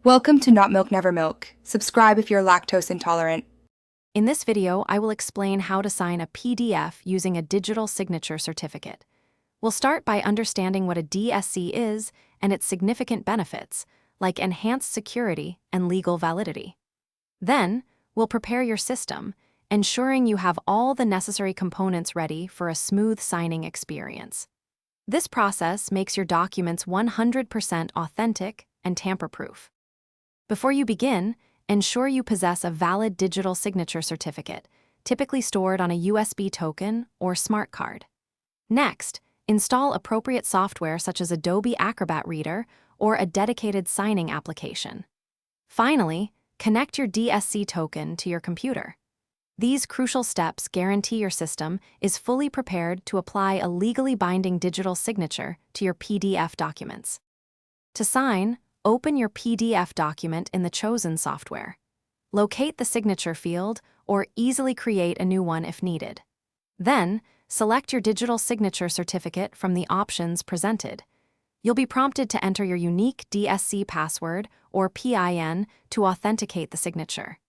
Welcome to Not Milk Never Milk. Subscribe if you're lactose intolerant. In this video, I will explain how to sign a PDF using a digital signature certificate. We'll start by understanding what a DSC is and its significant benefits, like enhanced security and legal validity. Then, we'll prepare your system, ensuring you have all the necessary components ready for a smooth signing experience. This process makes your documents 100% authentic and tamper-proof. Before you begin, ensure you possess a valid digital signature certificate, typically stored on a USB token or smart card. Next, install appropriate software such as Adobe Acrobat Reader or a dedicated signing application. Finally, connect your DSC token to your computer. These crucial steps guarantee your system is fully prepared to apply a legally binding digital signature to your PDF documents. To sign, open your PDF document in the chosen software. Locate the signature field or easily create a new one if needed. Then, select your digital signature certificate from the options presented. You'll be prompted to enter your unique DSC password or PIN to authenticate the signature.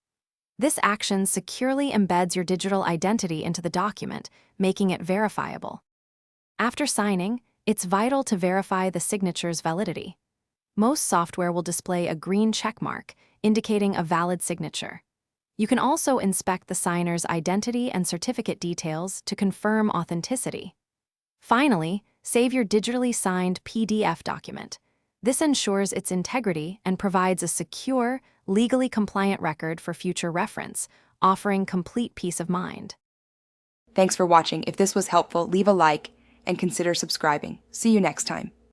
This action securely embeds your digital identity into the document, making it verifiable. After signing, it's vital to verify the signature's validity. Most software will display a green checkmark, indicating a valid signature. You can also inspect the signer's identity and certificate details to confirm authenticity. Finally, save your digitally signed PDF document. This ensures its integrity and provides a secure, legally compliant record for future reference, offering complete peace of mind. Thanks for watching. If this was helpful, leave a like and consider subscribing. See you next time.